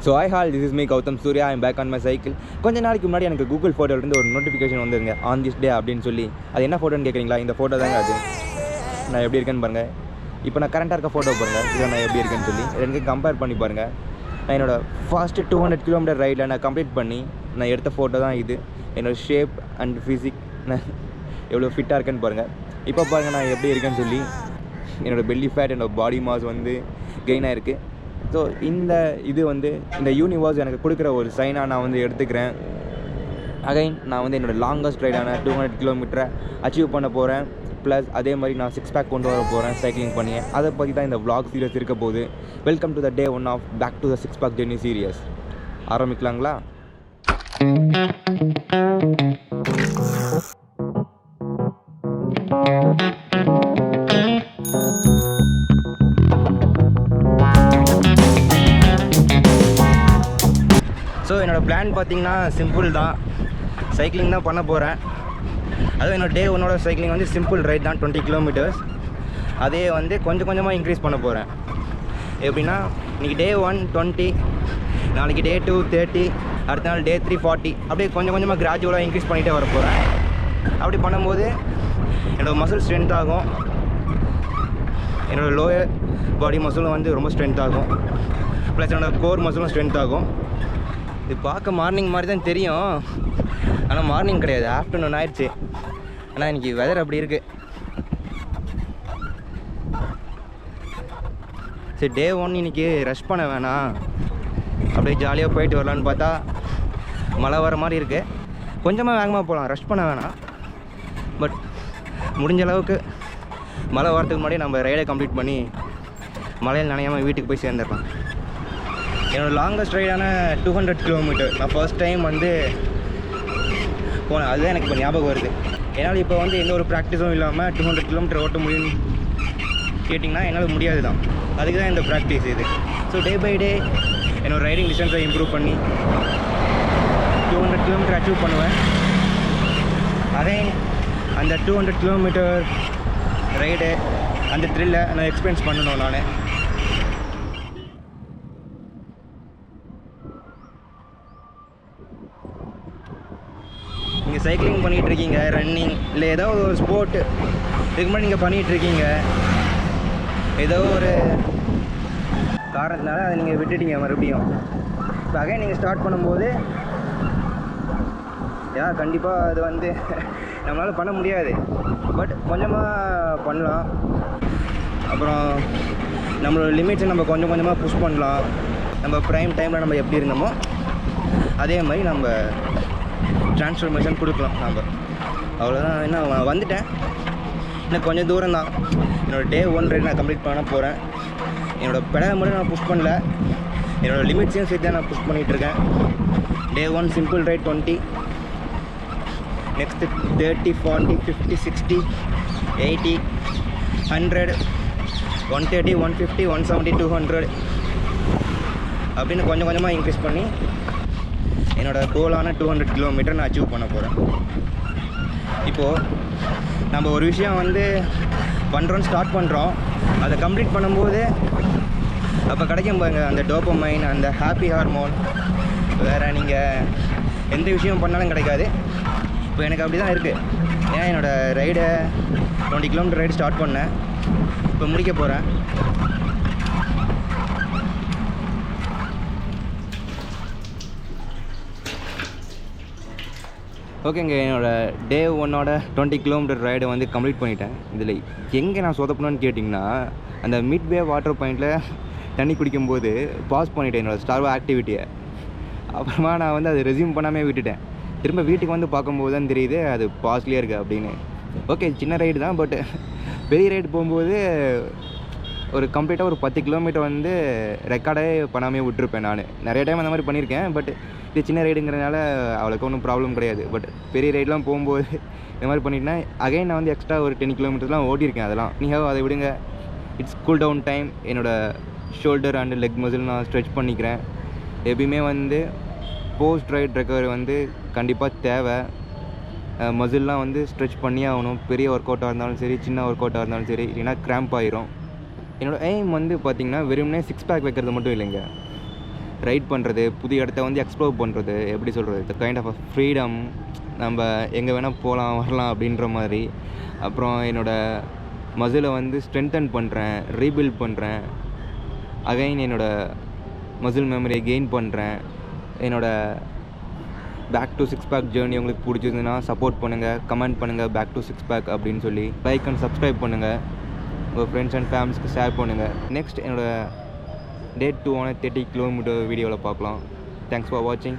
So hi all this is me Gautham Surya I'm back on my cycle. கொஞ்ச நாளைக்கு முன்னாடி எனக்கு கூகுள் ஃபோட்டோலேருந்து ஒரு நோட்டிஃபிகேஷன் வந்துருங்க ஆன் திஸ் டே அப்படின்னு சொல்லி. அது என்ன ஃபோட்டோன்னு கேட்குறீங்களா? இந்த ஃபோட்டோ தாங்க அது. நான் எப்படி இருக்கேன்னு பாருங்கள். இப்போ நான் கரண்ட்டாக இருக்க ஃபோட்டோ பாருங்கள், இதை நான் எப்படி இருக்கேன்னு சொல்லி ரெண்டுக்கும் கம்பேர் பண்ணி பாருங்கள். நான் என்னோடய ஃபஸ்ட்டு 200 கிலோமீட்டர் ரைடில் நான் கம்ப்ளீட் பண்ணி நான் எடுத்த ஃபோட்டோ தான் இது. என்னோடய ஷேப் அண்ட் ஃபிசிக் நான் எவ்வளோ ஃபிட்டாக இருக்கேன்னு பாருங்கள். இப்போ பாருங்கள் நான் எப்படி இருக்கேன்னு சொல்லி. என்னோடய பெல்லி ஃபேட், என்னோடய பாடி மாஸ் வந்து கெயின் ஆகிருக்கு. ஸோ இது வந்து இந்த யூனிவர்ஸ் எனக்கு கொடுக்குற ஒரு சைனாக நான் வந்து எடுத்துக்கிறேன். அகைன் நான் வந்து என்னோடய லாங்கஸ்ட் ரைடான 200 கிலோமீட்டரை அச்சீவ் பண்ண போகிறேன். ப்ளஸ் அதே மாதிரி நான் 6 பேக் கொண்டு வர போகிறேன் சைக்கிளிங் பண்ணி. அதை பற்றி தான் இந்த vlog சீரியஸ் இருக்க போகுது. Welcome to the day 1 of back to the 6 pack journey series. ஆரம்பிக்கலாங்களா? ஸோ என்னோடய பிளான் பார்த்திங்கன்னா சிம்பிள் தான். சைக்கிளிங் தான் பண்ண போகிறேன். அதுவும் என்னோடய டே 1 சைக்கிளிங் வந்து சிம்பிள் ரைட் தான், 20 கிலோமீட்டர்ஸ். அதே வந்து கொஞ்சம் கொஞ்சமாக இன்க்ரீஸ் பண்ண போகிறேன். எப்படின்னா இன்றைக்கி டே 1 20, நாளைக்கு டே 2 30, அடுத்த நாள் டே 3 40, அப்படியே கொஞ்சம் கொஞ்சமாக கிராஜுவலாக இன்க்ரீஸ் பண்ணிகிட்டே வர போகிறேன். அப்படி பண்ணும்போது என்னோடய மசில் ஸ்ட்ரென்த் ஆகும், என்னோடய லோயர் பாடி மசிலும் வந்து ரொம்ப ஸ்ட்ரென்த் ஆகும், ப்ளஸ் என்னோடய கோர் மசிலும் ஸ்ட்ரென்த் ஆகும். இது பார்க்க மார்னிங் மாதிரி தான் தெரியும், ஆனால் மார்னிங் கிடையாது, ஆஃப்டர்நூன் ஆயிடுச்சு. ஆனால் இன்றைக்கி வெதர் அப்படி இருக்குது. சரி, டே 1 இன்றைக்கி ரஷ் பண்ண வேணாம், அப்படியே ஜாலியாக போயிட்டு வரலான்னு பார்த்தா மழை வர மாதிரி இருக்குது. கொஞ்சமாக வேகமாக போகலாம், ரஷ் பண்ண வேணாம். பட் முடிஞ்ச அளவுக்கு மழை வரத்துக்கு முன்னாடி நம்ம ரைடை கம்ப்ளீட் பண்ணி மழையில் நனையாமல் வீட்டுக்கு போய் சேர்ந்துடலாம். என்னோடய லாங்கஸ்ட் ரைடான 200 கிலோமீட்டர் நான் ஃபர்ஸ்ட் டைம் வந்து போனேன். அதுதான் எனக்கு இப்போ ஞாபகம் வருது. என்னால் இப்போ வந்து எந்த ஒரு ப்ராக்டிஸும் இல்லாமல் 200 கிலோமீட்டர் ஓட்ட முடியும்னு கேட்டிங்கன்னா என்னால் முடியாது தான். அதுக்கு தான் இந்த ப்ராக்டிஸ் இது. ஸோ டே பை டே என்னோடய ரைடிங் டிஸ்டன்ஸை இம்ப்ரூவ் பண்ணி 200 கிலோமீட்டர் அச்சீவ் பண்ணுவேன். அதே அந்த 200 கிலோமீட்டர் ரைடு அந்த த்ரில்லை நான் எக்ஸ்பீரியன்ஸ் பண்ணணும். நான் நீங்கள் சைக்கிளிங் பண்ணிகிட்ருக்கீங்க, ரன்னிங் இல்லை ஏதோ ஒரு ஸ்போர்ட்டு இதுக்கு முன்னாடி நீங்கள் பண்ணிகிட்ருக்கீங்க, ஏதோ ஒரு காரணத்தினால அதை நீங்கள் விட்டுட்டீங்க. மறுபடியும் இப்போ அகைன் நீங்கள் ஸ்டார்ட் பண்ணும்போது கண்டிப்பாக அது வந்து நம்மளால் பண்ண முடியாது. பட் கொஞ்சமாக பண்ணலாம். அப்புறம் நம்மளோட லிமிட்ஸை நம்ம கொஞ்சம் கொஞ்சமாக புஷ் பண்ணலாம். நம்ம ப்ரைம் டைமில் நம்ம எப்படி இருந்தோமோ அதே மாதிரி நம்ம ட்ரான்ஸ்ஃபர்மேஷன் கொடுக்கலாம். நம்ம அவ்வளோதான். என்ன வந்துட்டேன், இன்னும் கொஞ்சம் தூரம் தான். என்னோடய டே 1 ரைட் நான் கம்ப்ளீட் பண்ண போகிறேன். என்னோடய பெடலை மட்டும் நான் புஷ் பண்ணல, என்னோடய லிமிட்ஸையும் சேர்த்து தான் நான் புஷ் பண்ணிகிட்ருக்கேன். டே 1 சிம்பிள் ரைட் 20, நெக்ஸ்ட்டு 30 40 50 60 80 100 130 150 170 200 அப்படின்னு கொஞ்சம் கொஞ்சமாக இன்க்ரீஸ் பண்ணி என்னோடய கோலான 200 கிலோமீட்டர் நான் அச்சீவ் பண்ண போகிறேன். இப்போது நம்ம ஒரு விஷயம் வந்து பண்ணுறோன்னு ஸ்டார்ட் பண்ணுறோம், அதை கம்ப்ளீட் பண்ணும்போது அப்போ கிடைக்கும் பாருங்க அந்த டோபமைன், அந்த ஹாப்பி ஹார்மோன், வேறு நீங்கள் எந்த விஷயம் பண்ணாலும் கிடைக்காது. இப்போ எனக்கு அப்படி தான் இருக்குது. ஏன்னா என்னோடய ரைடை 20 கிலோமீட்டர் ரைடு ஸ்டார்ட் பண்ணேன், இப்போ முடிக்க போகிறேன். ஓகேங்க, என்னோடய டே 1 20 கிலோமீட்டர் ரைடை வந்து கம்ப்ளீட் பண்ணிட்டேன். இதில் எங்கே நான் சொதப்பணும்னு கேட்டிங்கன்னா, அந்த மிட்வே வாட்டர் பாயிண்ட்டில் தண்ணி குடிக்கும்போது பாஸ் பண்ணிட்டேன் என்னோடய ஸ்டார்வா ஆக்டிவிட்டியை. அப்புறமா நான் வந்து அதை ரெஸ்யூம் பண்ணாமல் விட்டுட்டேன். திரும்ப வீட்டுக்கு வந்து பார்க்கும்போது தான் தெரியுது அது பாஸ்லேயே இருக்குது அப்படின்னு. ஓகே, சின்ன ரைடு தான், பட் பெரிய ரைடு போகும்போது ஒரு கம்ப்ளீட்டாக ஒரு 10 கிலோமீட்டர் வந்து ரெக்கார்டே பண்ணாமே விட்டுருப்பேன். நான் நிறைய டைம் அந்த மாதிரி பண்ணியிருக்கேன். பட் இது சின்ன ரைடுங்கிறதுனால அவளுக்கு ஒன்றும் ப்ராப்ளம் கிடையாது. பட் பெரிய ரைடெலாம் போகும்போது இந்த மாதிரி பண்ணிட்டேன்னா அகைன் நான் வந்து எக்ஸ்ட்ரா ஒரு 10 கிலோமீட்டர்லாம் ஓட்டியிருக்கேன். அதெல்லாம் நீங்கள் அதை விடுங்க, இட்ஸ் கூல் டவுன் டைம். என்னோடய ஷோல்டர் அண்டு லெக் மசில் நான் ஸ்ட்ரெச் பண்ணிக்கிறேன். எப்பயுமே வந்து போஸ்ட் ரைட் ரெக்கவரி வந்து கண்டிப்பாக தேவை. மசில்லாம் வந்து ஸ்ட்ரெச் பண்ணியே ஆகணும். பெரிய ஒர்க் அவுட்டாக இருந்தாலும் சரி, சின்ன ஒர்க் அவுட்டாக இருந்தாலும் சரி, இல்லைன்னா கிராம்ப் ஆயிரும். என்னோடய எய்ம் வந்து பார்த்திங்கன்னா வெறும்னே 6 பேக் வைக்கிறது மட்டும் இல்லைங்க. ரைட் பண்ணுறது, புது இடத்த வந்து எக்ஸ்ப்ளோர் பண்ணுறது, எப்படி சொல்கிறது, இந்த கைண்ட் ஆஃப் ஃப்ரீடம், நம்ம எங்கே வேணால் போகலாம் வரலாம் அப்படின்ற மாதிரி. அப்புறம் என்னோடய மசிலை வந்து ஸ்ட்ரென்தன் பண்ணுறேன், ரீபில்ட் பண்ணுறேன், அகைன் என்னோடய மசில் மெமரியை கெயின் பண்ணுறேன். என்னோடய back to six pack journey உங்களுக்கு பிடிச்சிருந்துன்னா சப்போர்ட் பண்ணுங்கள், கமெண்ட் பண்ணுங்கள் பேக் டு சிக்ஸ் பேக் அப்படின்னு சொல்லி. லைக் அண்ட் சப்ஸ்கிரைப் பண்ணுங்கள், உங்கள் ஃப்ரெண்ட்ஸ் அண்ட் ஃபேமிலிஸ்க்கு ஷேர் பண்ணுங்கள். நெக்ஸ்ட் என்னோடய டே 2 30 கிலோமீட்டர் வீடியோவில் பார்க்கலாம். தேங்க்ஸ் ஃபார் வாட்சிங்.